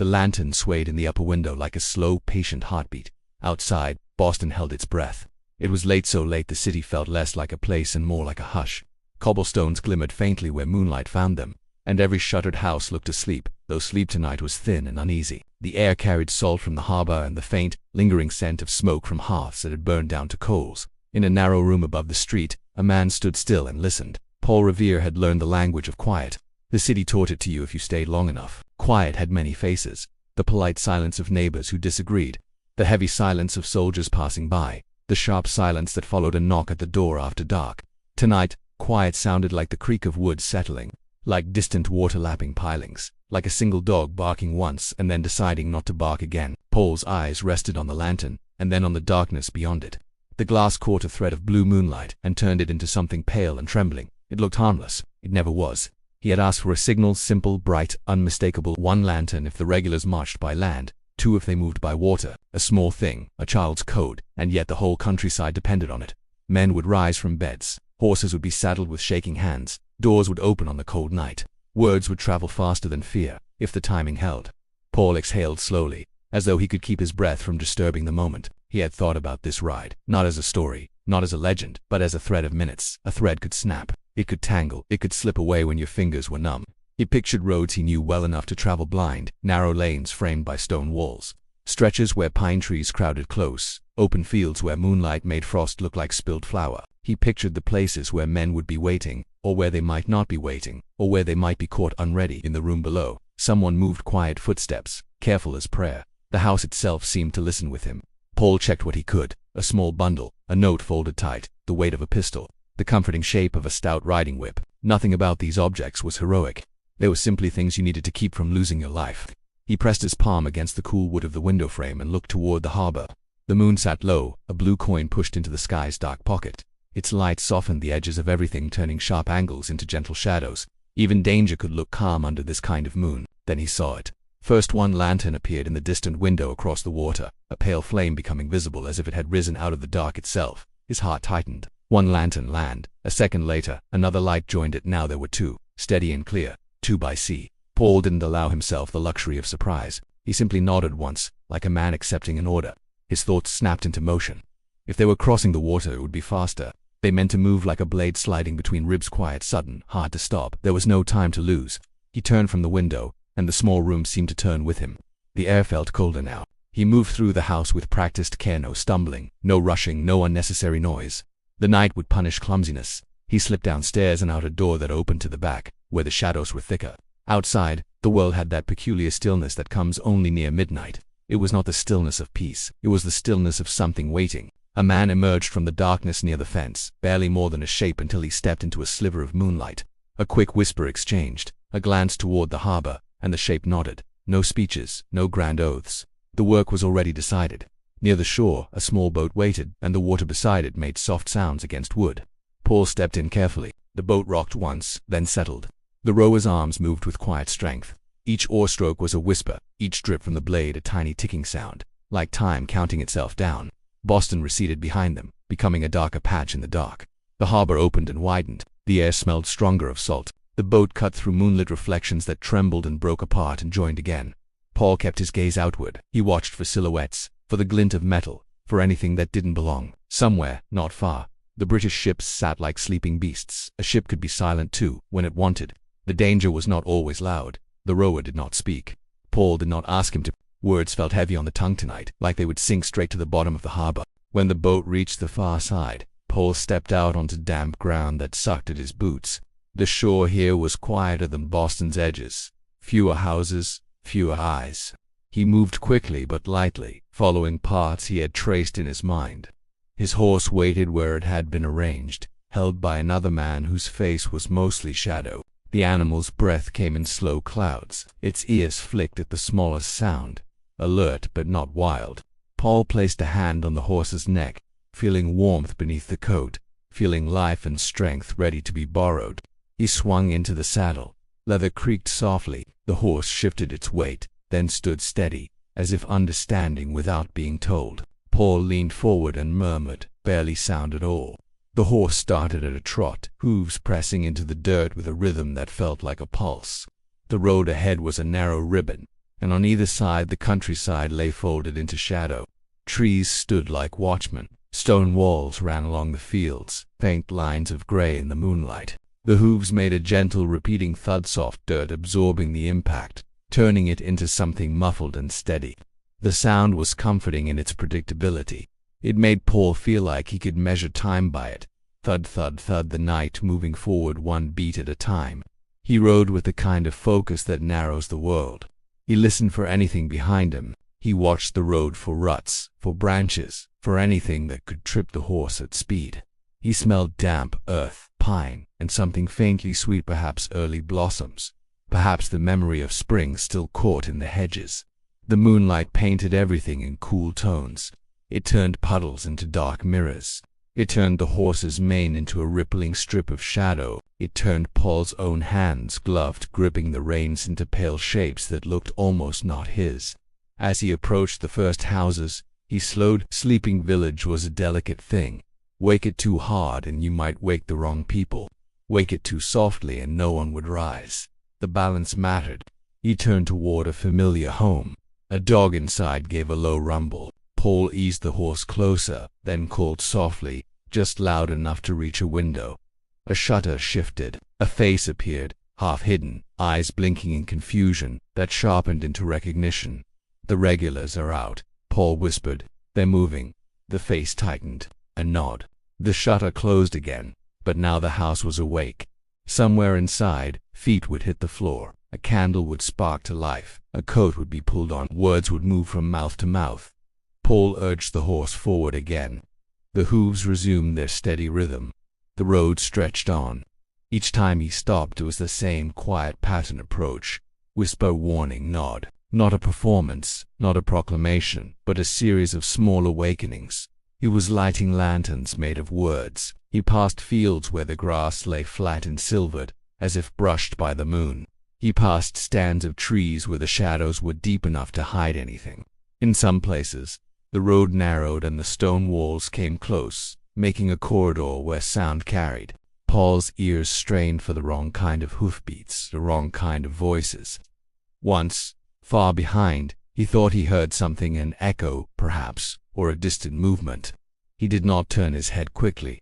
The lantern swayed in the upper window like a slow, patient heartbeat. Outside, Boston held its breath. It was late, so late the city felt less like a place and more like a hush. Cobblestones glimmered faintly where moonlight found them, and every shuttered house looked asleep, though sleep tonight was thin and uneasy. The air carried salt from the harbor and the faint, lingering scent of smoke from hearths that had burned down to coals. In a narrow room above the street, a man stood still and listened. Paul Revere had learned the language of quiet. The city taught it to you if you stayed long enough. Quiet had many faces. The polite silence of neighbors who disagreed, the heavy silence of soldiers passing by, the sharp silence that followed a knock at the door after dark. Tonight, quiet sounded like the creak of wood settling, like distant water-lapping pilings, like a single dog barking once and then deciding not to bark again. Paul's eyes rested on the lantern, and then on the darkness beyond it. The glass caught a thread of blue moonlight and turned it into something pale and trembling. It looked harmless. It never was. He had asked for a signal, simple, bright, unmistakable. One lantern if the regulars marched by land, two if they moved by water. A small thing, a child's code, and yet the whole countryside depended on it. Men would rise from beds. Horses would be saddled with shaking hands. Doors would open on the cold night. Words would travel faster than fear, if the timing held. Paul exhaled slowly, as though he could keep his breath from disturbing the moment. He had thought about this ride, not as a story, not as a legend, but as a thread of minutes. A thread could snap. It could tangle. It could slip away when your fingers were numb. He pictured roads he knew well enough to travel blind, narrow lanes framed by stone walls, stretches where pine trees crowded close, open fields where moonlight made frost look like spilled flour. He pictured the places where men would be waiting, or where they might not be waiting, or where they might be caught unready. In the room below, someone moved, quiet footsteps, careful as prayer. The house itself seemed to listen with him. Paul checked what he could: a small bundle, a note folded tight, the weight of a pistol, the comforting shape of a stout riding whip. Nothing about these objects was heroic. They were simply things you needed to keep from losing your life. He pressed his palm against the cool wood of the window frame and looked toward the harbor. The moon sat low, a blue coin pushed into the sky's dark pocket. Its light softened the edges of everything, turning sharp angles into gentle shadows. Even danger could look calm under this kind of moon. Then he saw it. First, one lantern appeared in the distant window across the water, a pale flame becoming visible as if it had risen out of the dark itself. His heart tightened. One lantern land. A second later, another light joined it. Now there were two, steady and clear, two by sea. Paul didn't allow himself the luxury of surprise. He simply nodded once, like a man accepting an order. His thoughts snapped into motion. If they were crossing the water, it would be faster. They meant to move like a blade sliding between ribs, quiet, sudden, hard to stop. There was no time to lose. He turned from the window, and the small room seemed to turn with him. The air felt colder now. He moved through the house with practiced care, no stumbling, no rushing, no unnecessary noise. The night would punish clumsiness. He slipped downstairs and out a door that opened to the back, where the shadows were thicker. Outside, the world had that peculiar stillness that comes only near midnight. It was not the stillness of peace. It was the stillness of something waiting. A man emerged from the darkness near the fence, barely more than a shape until he stepped into a sliver of moonlight. A quick whisper exchanged, a glance toward the harbor, and the shape nodded. No speeches, no grand oaths. The work was already decided. Near the shore, a small boat waited, and the water beside it made soft sounds against wood. Paul stepped in carefully. The boat rocked once, then settled. The rower's arms moved with quiet strength. Each oar stroke was a whisper, each drip from the blade a tiny ticking sound, like time counting itself down. Boston receded behind them, becoming a darker patch in the dark. The harbor opened and widened. The air smelled stronger of salt. The boat cut through moonlit reflections that trembled and broke apart and joined again. Paul kept his gaze outward. He watched for silhouettes, for the glint of metal, for anything that didn't belong. Somewhere, not far, the British ships sat like sleeping beasts. A ship could be silent too, when it wanted. The danger was not always loud. The rower did not speak. Paul did not ask him to. Words felt heavy on the tongue tonight, like they would sink straight to the bottom of the harbor. When the boat reached the far side, Paul stepped out onto damp ground that sucked at his boots. The shore here was quieter than Boston's edges. Fewer houses, fewer eyes. He moved quickly but lightly, following paths he had traced in his mind. His horse waited where it had been arranged, held by another man whose face was mostly shadow. The animal's breath came in slow clouds. Its ears flicked at the smallest sound, alert but not wild. Paul placed a hand on the horse's neck, feeling warmth beneath the coat, feeling life and strength ready to be borrowed. He swung into the saddle. Leather creaked softly. The horse shifted its weight, then stood steady, as if understanding without being told. Paul leaned forward and murmured, barely sound at all. The horse started at a trot, hooves pressing into the dirt with a rhythm that felt like a pulse. The road ahead was a narrow ribbon, and on either side the countryside lay folded into shadow. Trees stood like watchmen. Stone walls ran along the fields, faint lines of gray in the moonlight. The hooves made a gentle repeating thud, soft dirt absorbing the impact, turning it into something muffled and steady. The sound was comforting in its predictability. It made Paul feel like he could measure time by it. Thud, thud, thud, the night moving forward one beat at a time. He rode with the kind of focus that narrows the world. He listened for anything behind him. He watched the road for ruts, for branches, for anything that could trip the horse at speed. He smelled damp earth, pine, and something faintly sweet, perhaps early blossoms, perhaps the memory of spring still caught in the hedges. The moonlight painted everything in cool tones. It turned puddles into dark mirrors. It turned the horse's mane into a rippling strip of shadow. It turned Paul's own hands, gloved, gripping the reins, into pale shapes that looked almost not his. As he approached the first houses, he slowed. Sleeping village was a delicate thing. Wake it too hard and you might wake the wrong people. Wake it too softly and no one would rise. The balance mattered. He turned toward a familiar home. A dog inside gave a low rumble. Paul eased the horse closer, then called softly, just loud enough to reach a window. A shutter shifted. A face appeared, half hidden, eyes blinking in confusion, that sharpened into recognition. "The regulars are out," Paul whispered. "They're moving." The face tightened. A nod. The shutter closed again, but now the house was awake. Somewhere inside, feet would hit the floor. A candle would spark to life. A coat would be pulled on. Words would move from mouth to mouth. Paul urged the horse forward again. The hooves resumed their steady rhythm. The road stretched on. Each time he stopped, it was the same quiet pattern approach. Whisper, warning, nod. Not a performance, not a proclamation, but a series of small awakenings. He was lighting lanterns made of words. He passed fields where the grass lay flat and silvered, as if brushed by the moon. He passed stands of trees where the shadows were deep enough to hide anything. In some places, the road narrowed and the stone walls came close, making a corridor where sound carried. Paul's ears strained for the wrong kind of hoofbeats, the wrong kind of voices. Once, far behind, he thought he heard something, an echo, perhaps, or a distant movement. He did not turn his head quickly.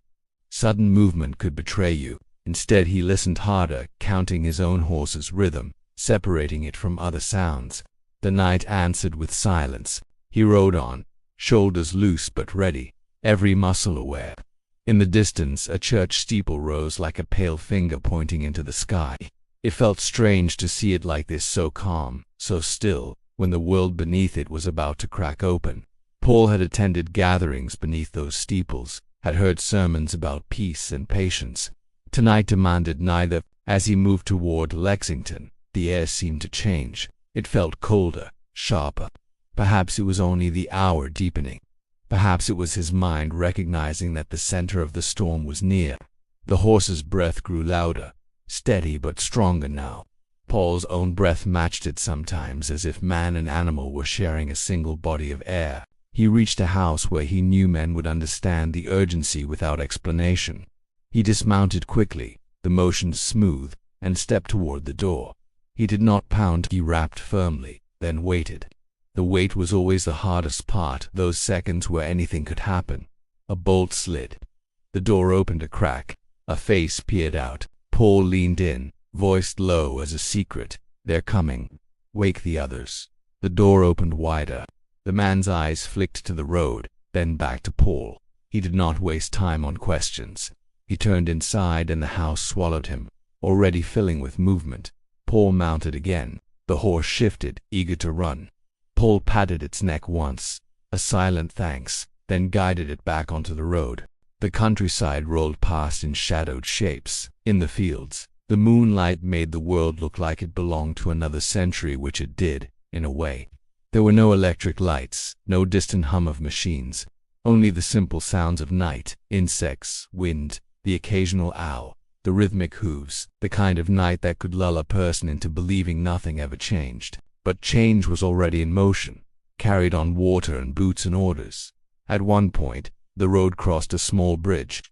Sudden movement could betray you. Instead, he listened harder, counting his own horse's rhythm, separating it from other sounds. The night answered with silence. He rode on, shoulders loose but ready, every muscle aware. In the distance, a church steeple rose like a pale finger pointing into the sky. It felt strange to see it like this, so calm, so still, when the world beneath it was about to crack open. Paul had attended gatherings beneath those steeples, had heard sermons about peace and patience. Tonight demanded neither. As he moved toward Lexington, the air seemed to change. It felt colder, sharper. Perhaps it was only the hour deepening. Perhaps it was his mind recognizing that the center of the storm was near. The horse's breath grew louder, steady but stronger now. Paul's own breath matched it sometimes, as if man and animal were sharing a single body of air. He reached a house where he knew men would understand the urgency without explanation. He dismounted quickly, the motion smooth, and stepped toward the door. He did not pound, he rapped firmly, then waited. The wait was always the hardest part, those seconds where anything could happen. A bolt slid. The door opened a crack. A face peered out. Paul leaned in, voiced low as a secret. "They're coming. Wake the others." The door opened wider. The man's eyes flicked to the road, then back to Paul. He did not waste time on questions. He turned inside and the house swallowed him, already filling with movement. Paul mounted again. The horse shifted, eager to run. Paul patted its neck once, a silent thanks, then guided it back onto the road. The countryside rolled past in shadowed shapes. In the fields, the moonlight made the world look like it belonged to another century, which it did, in a way. There were no electric lights, no distant hum of machines, only the simple sounds of night, insects, wind, the occasional owl, the rhythmic hooves, the kind of night that could lull a person into believing nothing ever changed. But change was already in motion, carried on water and boots and orders. At one point, the road crossed a small bridge.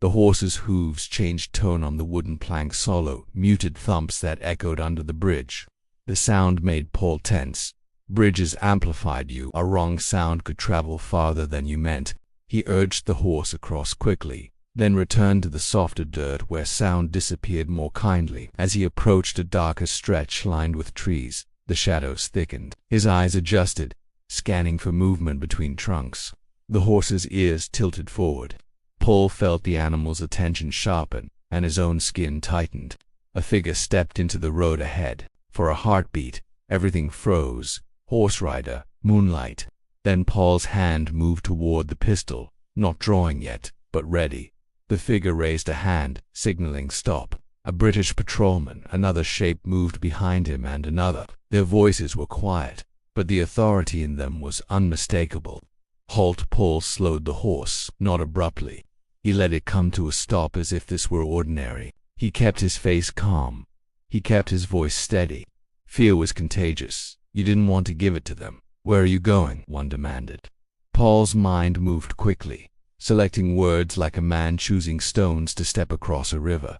The horse's hooves changed tone on the wooden planks, hollow, muted thumps that echoed under the bridge. The sound made Paul tense. Bridges amplified you. A wrong sound could travel farther than you meant. He urged the horse across quickly, then returned to the softer dirt where sound disappeared more kindly. As he approached a darker stretch lined with trees, the shadows thickened. His eyes adjusted, scanning for movement between trunks. The horse's ears tilted forward. Paul felt the animal's attention sharpen, and his own skin tightened. A figure stepped into the road ahead. For a heartbeat, everything froze. Horse rider, moonlight. Then Paul's hand moved toward the pistol, not drawing yet, but ready. The figure raised a hand, signaling stop. A British patrolman, another shape moved behind him, and another. Their voices were quiet, but the authority in them was unmistakable. Halt! Paul slowed the horse, not abruptly. He let it come to a stop as if this were ordinary. He kept his face calm. He kept his voice steady. Fear was contagious. You didn't want to give it to them. "Where are you going?" one demanded. Paul's mind moved quickly, selecting words like a man choosing stones to step across a river.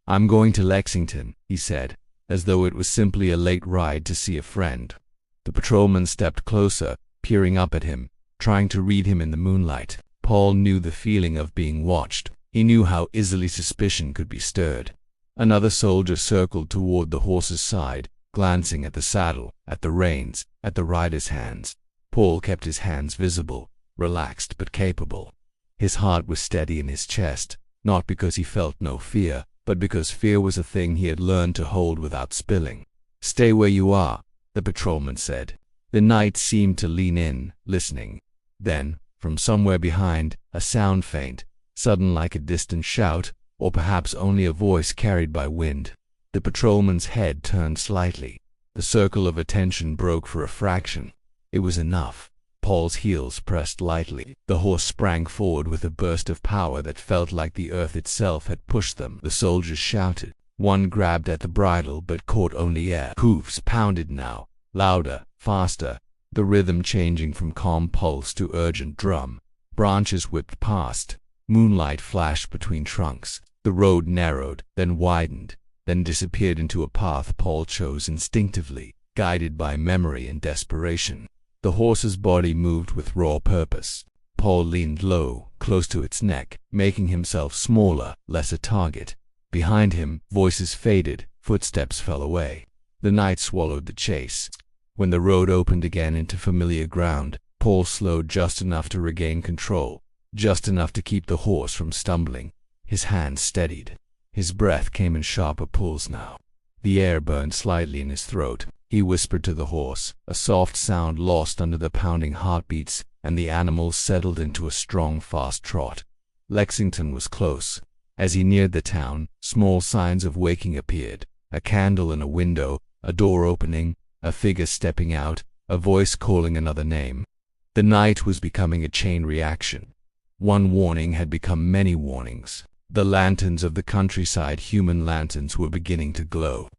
"I'm going to Lexington," he said, as though it was simply a late ride to see a friend. The patrolman stepped closer, peering up at him, trying to read him in the moonlight. Paul knew the feeling of being watched. He knew how easily suspicion could be stirred. Another soldier circled toward the horse's side, glancing at the saddle, at the reins, at the rider's hands. Paul kept his hands visible, relaxed but capable. His heart was steady in his chest, not because he felt no fear, but because fear was a thing he had learned to hold without spilling. "Stay where you are," the patrolman said. The night seemed to lean in, listening. Then, from somewhere behind, a sound faint, sudden like a distant shout, or perhaps only a voice carried by wind. The patrolman's head turned slightly. The circle of attention broke for a fraction. It was enough. Paul's heels pressed lightly. The horse sprang forward with a burst of power that felt like the earth itself had pushed them. The soldiers shouted. One grabbed at the bridle but caught only air. Hooves pounded now, louder, faster, the rhythm changing from calm pulse to urgent drum. Branches whipped past. Moonlight flashed between trunks. The road narrowed, then widened, then disappeared into a path Paul chose instinctively, guided by memory and desperation. The horse's body moved with raw purpose. Paul leaned low, close to its neck, making himself smaller, less a target. Behind him, voices faded, footsteps fell away. The night swallowed the chase. When the road opened again into familiar ground, Paul slowed just enough to regain control, just enough to keep the horse from stumbling. His hands steadied. His breath came in sharper pulls now. The air burned slightly in his throat. He whispered to the horse, a soft sound lost under the pounding heartbeats, and the animal settled into a strong, fast trot. Lexington was close. As he neared the town, small signs of waking appeared. A candle in a window, a door opening, a figure stepping out, a voice calling another name. The night was becoming a chain reaction. One warning had become many warnings. The lanterns of the countryside, human lanterns, were beginning to glow.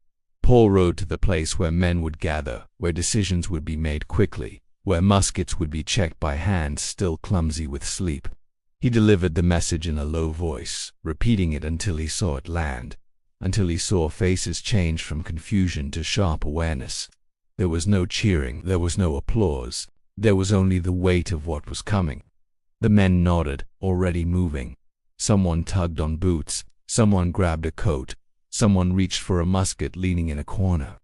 Paul rode to the place where men would gather, where decisions would be made quickly, where muskets would be checked by hands still clumsy with sleep. He delivered the message in a low voice, repeating it until he saw it land, until he saw faces change from confusion to sharp awareness. There was no cheering, there was no applause, there was only the weight of what was coming. The men nodded, already moving. Someone tugged on boots, someone grabbed a coat, someone reached for a musket leaning in a corner.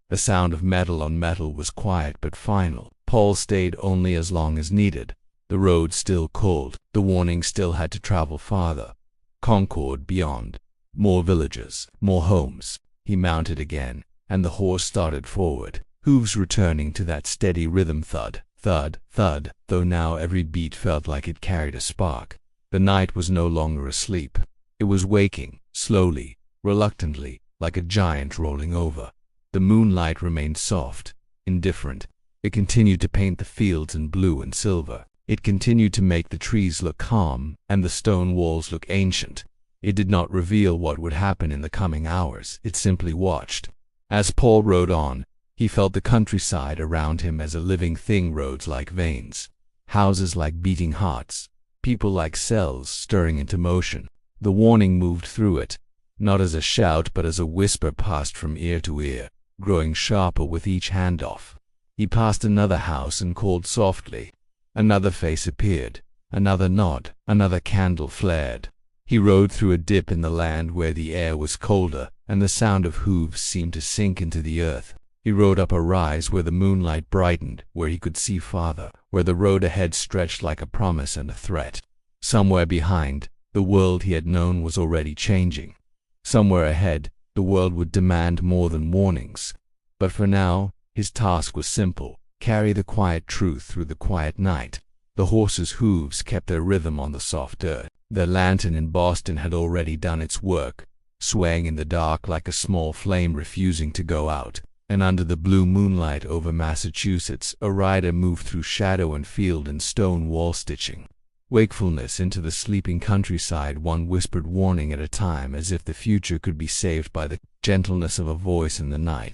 The sound of metal on metal was quiet but final. Paul stayed only as long as needed. The road still called. The warning still had to travel farther. Concord beyond. More villages, more homes. He mounted again, and the horse started forward, hooves returning to that steady rhythm, thud, thud, thud, though now every beat felt like it carried a spark. The night was no longer asleep. It was waking, slowly, reluctantly, like a giant rolling over. The moonlight remained soft, indifferent. It continued to paint the fields in blue and silver. It continued to make the trees look calm and the stone walls look ancient. It did not reveal what would happen in the coming hours. It simply watched. As Paul rode on, he felt the countryside around him as a living thing, roads like veins, houses like beating hearts, people like cells stirring into motion. The warning moved through it, not as a shout but as a whisper passed from ear to ear, growing sharper with each handoff. He passed another house and called softly. Another face appeared, another nod, another candle flared. He rode through a dip in the land where the air was colder, and the sound of hooves seemed to sink into the earth. He rode up a rise where the moonlight brightened, where he could see farther, where the road ahead stretched like a promise and a threat. Somewhere behind, the world he had known was already changing. Somewhere ahead, the world would demand more than warnings. But for now, his task was simple: carry the quiet truth through the quiet night. The horses' hooves kept their rhythm on the soft dirt. Their lantern in Boston had already done its work, swaying in the dark like a small flame refusing to go out. And under the blue moonlight over Massachusetts, a rider moved through shadow and field and stone wall stitching. Wakefulness into the sleeping countryside, one whispered warning at a time, as if the future could be saved by the gentleness of a voice in the night.